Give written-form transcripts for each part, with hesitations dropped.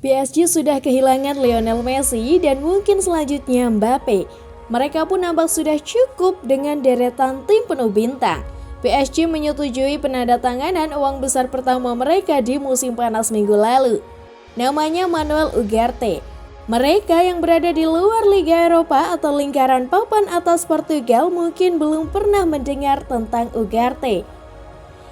PSG sudah kehilangan Lionel Messi dan mungkin selanjutnya Mbappe. Mereka pun nampak sudah cukup dengan deretan tim penuh bintang. PSG menyetujui penandatanganan uang besar pertama mereka di musim panas minggu lalu. Namanya Manuel Ugarte. Mereka yang berada di luar Liga Eropa atau lingkaran papan atas Portugal mungkin belum pernah mendengar tentang Ugarte.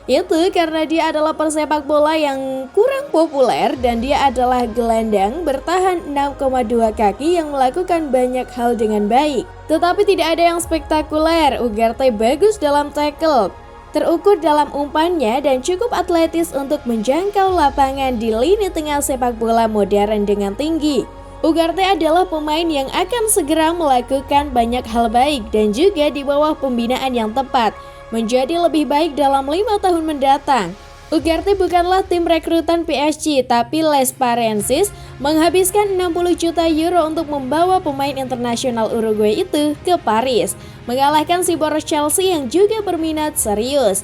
Itu karena dia adalah pesepak bola yang kurang populer dan dia adalah gelandang bertahan 6,2 kaki yang melakukan banyak hal dengan baik. Tetapi tidak ada yang spektakuler. Ugarte bagus dalam tackle, terukur dalam umpannya dan cukup atletis untuk menjangkau lapangan di lini tengah sepak bola modern dengan tinggi. Ugarte adalah pemain yang akan segera melakukan banyak hal baik dan juga di bawah pembinaan yang tepat menjadi lebih baik dalam 5 tahun mendatang. Ugarte bukanlah tim rekrutan PSG, tapi Les Parensis menghabiskan 60 juta euro untuk membawa pemain internasional Uruguay itu ke Paris, mengalahkan si boros Chelsea yang juga berminat serius.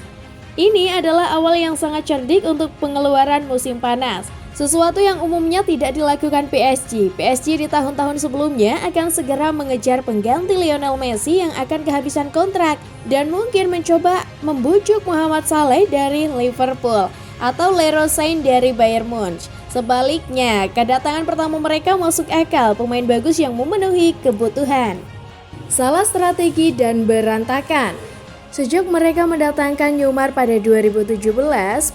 Ini adalah awal yang sangat cerdik untuk pengeluaran musim panas. Sesuatu yang umumnya tidak dilakukan PSG. PSG di tahun-tahun sebelumnya akan segera mengejar pengganti Lionel Messi yang akan kehabisan kontrak dan mungkin mencoba membujuk Mohamed Salah dari Liverpool atau Leroy Sane dari Bayern Munich. Sebaliknya, kedatangan pertama mereka masuk akal, pemain bagus yang memenuhi kebutuhan. Salah strategi dan berantakan. Sejak mereka mendatangkan Neymar pada 2017,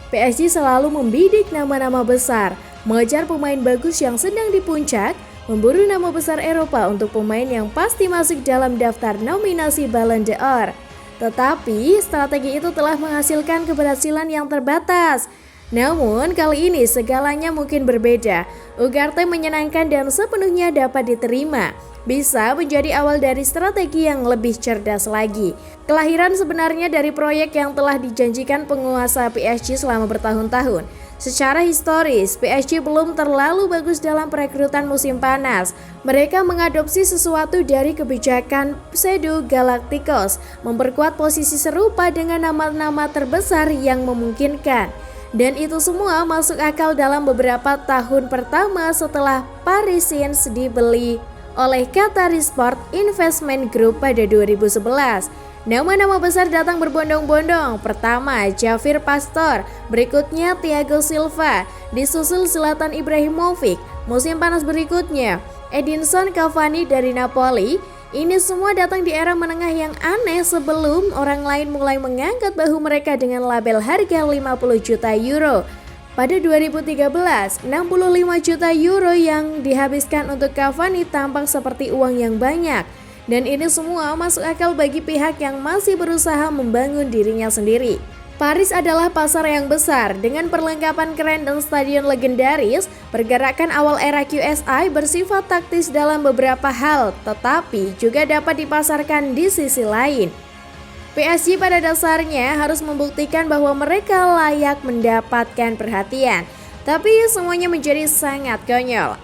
PSG selalu membidik nama-nama besar, mengejar pemain bagus yang sedang di puncak, memburu nama besar Eropa untuk pemain yang pasti masuk dalam daftar nominasi Ballon d'Or. Tetapi, strategi itu telah menghasilkan keberhasilan yang terbatas. Namun, kali ini segalanya mungkin berbeda. Ugarte menyenangkan dan sepenuhnya dapat diterima. Bisa menjadi awal dari strategi yang lebih cerdas lagi. Kelahiran sebenarnya dari proyek yang telah dijanjikan penguasa PSG selama bertahun-tahun. Secara historis, PSG belum terlalu bagus dalam perekrutan musim panas. Mereka mengadopsi sesuatu dari kebijakan Pseudo Galacticos, memperkuat posisi serupa dengan nama-nama terbesar yang memungkinkan. Dan itu semua masuk akal dalam beberapa tahun pertama setelah Parisiens dibeli oleh Qatari Sport Investment Group pada 2011. Nama-nama besar datang berbondong-bondong. Pertama, Javier Pastore, berikutnya Thiago Silva, disusul Zlatan Ibrahimovic. Musim panas berikutnya, Edinson Cavani dari Napoli. Ini semua datang di era menengah yang aneh sebelum orang lain mulai mengangkat bahu mereka dengan label harga 50 juta euro. Pada 2013, 65 juta euro yang dihabiskan untuk Cavani tampak seperti uang yang banyak. Dan ini semua masuk akal bagi pihak yang masih berusaha membangun dirinya sendiri. Paris adalah pasar yang besar, dengan perlengkapan keren dan stadion legendaris. Pergerakan awal era QSI bersifat taktis dalam beberapa hal, tetapi juga dapat dipasarkan di sisi lain. PSG pada dasarnya harus membuktikan bahwa mereka layak mendapatkan perhatian, tapi semuanya menjadi sangat konyol.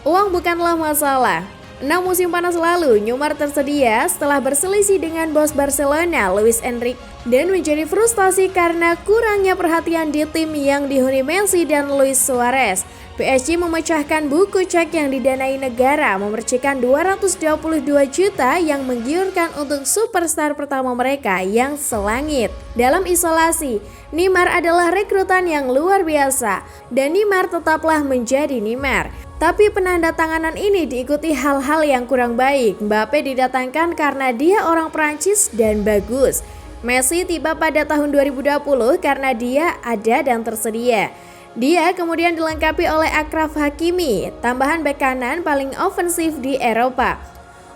Uang bukanlah masalah. 6 musim panas lalu, Neymar tersedia setelah berselisih dengan bos Barcelona, Luis Enrique, dan menjadi frustasi karena kurangnya perhatian di tim yang dihuni Messi dan Luis Suarez. PSG memecahkan buku cek yang didanai negara, memercikan 222 juta yang menggiurkan untuk superstar pertama mereka yang selangit. Dalam isolasi, Neymar adalah rekrutan yang luar biasa, dan Neymar tetaplah menjadi Neymar. Tapi penandatanganan ini diikuti hal-hal yang kurang baik. Mbappe didatangkan karena dia orang Prancis dan bagus. Messi tiba pada tahun 2020 karena dia ada dan tersedia. Dia kemudian dilengkapi oleh Achraf Hakimi, tambahan bek kanan paling ofensif di Eropa,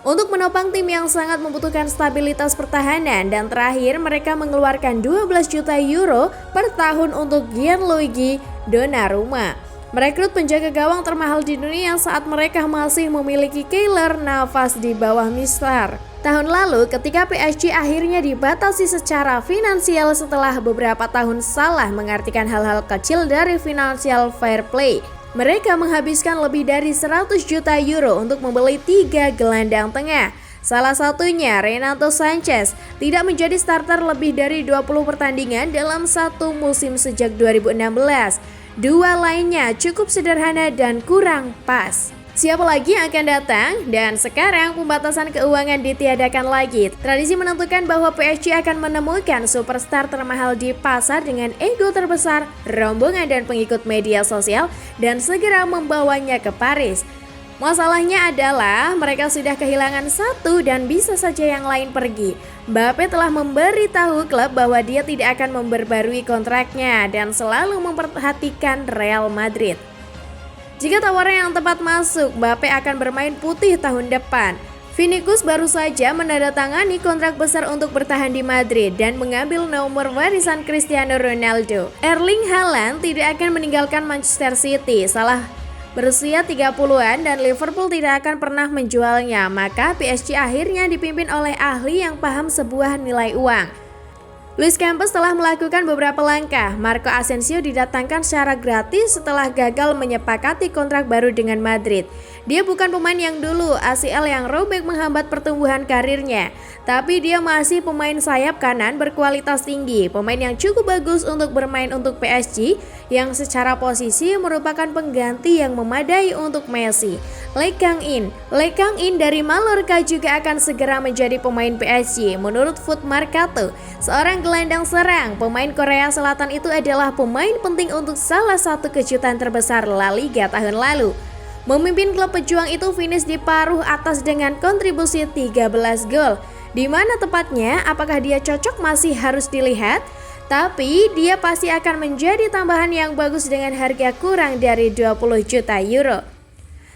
untuk menopang tim yang sangat membutuhkan stabilitas pertahanan. Dan terakhir, mereka mengeluarkan 12 juta euro per tahun untuk Gianluigi Donnarumma, merekrut penjaga gawang termahal di dunia saat mereka masih memiliki Keylor Navas di bawah Mistar. Tahun lalu, ketika PSG akhirnya dibatasi secara finansial setelah beberapa tahun salah mengartikan hal-hal kecil dari financial fair play, mereka menghabiskan lebih dari 100 juta euro untuk membeli 3 gelandang tengah. Salah satunya, Renato Sanchez, tidak menjadi starter lebih dari 20 pertandingan dalam satu musim sejak 2016. Dua lainnya cukup sederhana dan kurang pas. Siapa lagi yang akan datang? Dan sekarang pembatasan keuangan ditiadakan lagi. Tradisi menentukan bahwa PSG akan menemukan superstar termahal di pasar dengan ego terbesar, rombongan dan pengikut media sosial dan segera membawanya ke Paris. Masalahnya adalah mereka sudah kehilangan satu dan bisa saja yang lain pergi. Mbappe telah memberitahu klub bahwa dia tidak akan memperbarui kontraknya dan selalu memperhatikan Real Madrid. Jika tawaran yang tepat masuk, Mbappe akan bermain putih tahun depan. Vinicius baru saja menandatangani kontrak besar untuk bertahan di Madrid dan mengambil nomor warisan Cristiano Ronaldo. Erling Haaland tidak akan meninggalkan Manchester City, berusia 30-an dan Liverpool tidak akan pernah menjualnya, maka PSG akhirnya dipimpin oleh ahli yang paham sebuah nilai uang. Luis Campos telah melakukan beberapa langkah. Marco Asensio didatangkan secara gratis setelah gagal menyepakati kontrak baru dengan Madrid. Dia bukan pemain yang dulu ACL yang robek menghambat pertumbuhan karirnya, tapi dia masih pemain sayap kanan berkualitas tinggi, pemain yang cukup bagus untuk bermain untuk PSG yang secara posisi merupakan pengganti yang memadai untuk Messi. Lee Kang-in dari Mallorca juga akan segera menjadi pemain PSG. Menurut Foot Mercato, seorang gelandang serang pemain Korea Selatan itu adalah pemain penting untuk salah satu kejutan terbesar La Liga tahun lalu. Memimpin klub pejuang itu finish di paruh atas dengan kontribusi 13 gol. Di mana tepatnya, apakah dia cocok masih harus dilihat? Tapi dia pasti akan menjadi tambahan yang bagus dengan harga kurang dari 20 juta euro.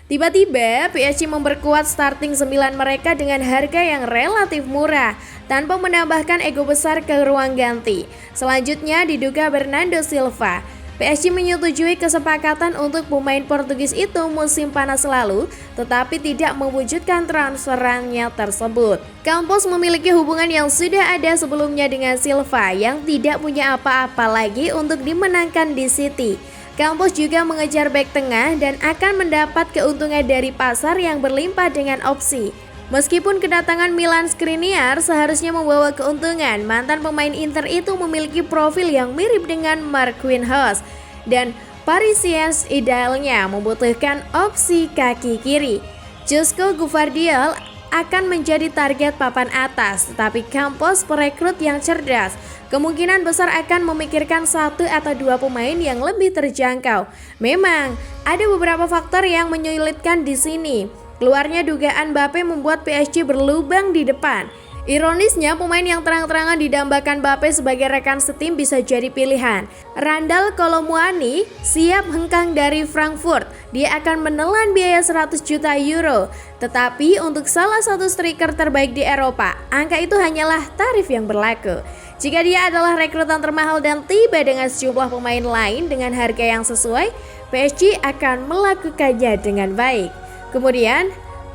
Tiba-tiba PSG memperkuat starting 9 mereka dengan harga yang relatif murah tanpa menambahkan ego besar ke ruang ganti. Selanjutnya diduga Bernardo Silva. PSG menyetujui kesepakatan untuk pemain Portugis itu musim panas lalu, tetapi tidak mewujudkan transferannya tersebut. Campos memiliki hubungan yang sudah ada sebelumnya dengan Silva yang tidak punya apa-apa lagi untuk dimenangkan di City. Campos juga mengejar bek tengah dan akan mendapat keuntungan dari pasar yang berlimpah dengan opsi. Meskipun kedatangan Milan Skriniar seharusnya membawa keuntungan, mantan pemain Inter itu memiliki profil yang mirip dengan Marquinhos dan Parisiens idealnya membutuhkan opsi kaki kiri. Josko Gvardiol akan menjadi target papan atas, tetapi Campos perekrut yang cerdas. Kemungkinan besar akan memikirkan satu atau dua pemain yang lebih terjangkau. Memang ada beberapa faktor yang menyulitkan di sini. Keluarnya dugaan Mbappe membuat PSG berlubang di depan. Ironisnya, pemain yang terang-terangan didambakan Mbappe sebagai rekan setim bisa jadi pilihan. Randal Kolo Muani siap hengkang dari Frankfurt. Dia akan menelan biaya 100 juta euro. Tetapi untuk salah satu striker terbaik di Eropa, angka itu hanyalah tarif yang berlaku. Jika dia adalah rekrutan termahal dan tiba dengan sejumlah pemain lain dengan harga yang sesuai, PSG akan melakukannya dengan baik. Kemudian,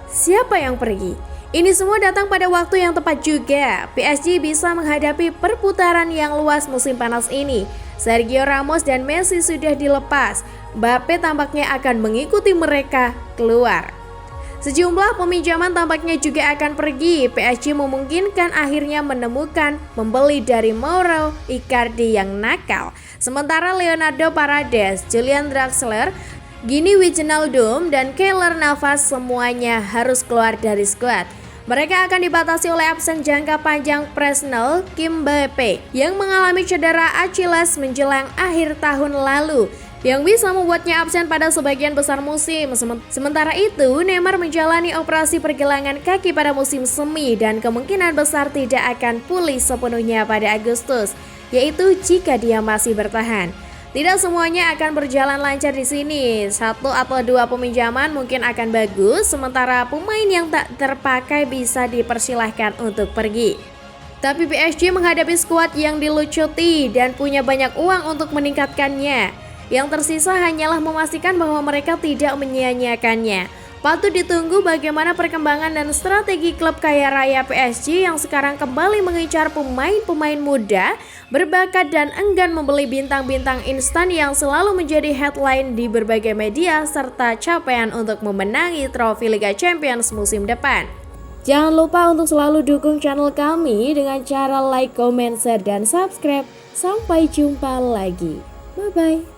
siapa yang pergi? Ini semua datang pada waktu yang tepat juga. PSG bisa menghadapi perputaran yang luas musim panas ini. Sergio Ramos dan Messi sudah dilepas. Mbappe tampaknya akan mengikuti mereka keluar. Sejumlah peminjaman tampaknya juga akan pergi. PSG memungkinkan akhirnya menemukan membeli dari Mauro Icardi yang nakal. Sementara Leonardo Paredes, Julian Draxler, Gini Wijnaldum dan Keylor Navas semuanya harus keluar dari skuad. Mereka akan dibatasi oleh absen jangka panjang Presnel Kimpembe yang mengalami cedera Achilles menjelang akhir tahun lalu, yang bisa membuatnya absen pada sebagian besar musim. Sementara itu, Neymar menjalani operasi pergelangan kaki pada musim semi dan kemungkinan besar tidak akan pulih sepenuhnya pada Agustus, yaitu jika dia masih bertahan. Tidak semuanya akan berjalan lancar di sini. Satu atau dua peminjaman mungkin akan bagus, sementara pemain yang tak terpakai bisa dipersilahkan untuk pergi. Tapi PSG menghadapi skuad yang dilucuti dan punya banyak uang untuk meningkatkannya. Yang tersisa hanyalah memastikan bahwa mereka tidak menyia-nyiakannya. Patut ditunggu bagaimana perkembangan dan strategi klub kaya raya PSG yang sekarang kembali mengincar pemain-pemain muda, berbakat dan enggan membeli bintang-bintang instan yang selalu menjadi headline di berbagai media serta capaian untuk memenangi trofi Liga Champions musim depan. Jangan lupa untuk selalu dukung channel kami dengan cara like, comment, share, dan subscribe. Sampai jumpa lagi. Bye-bye.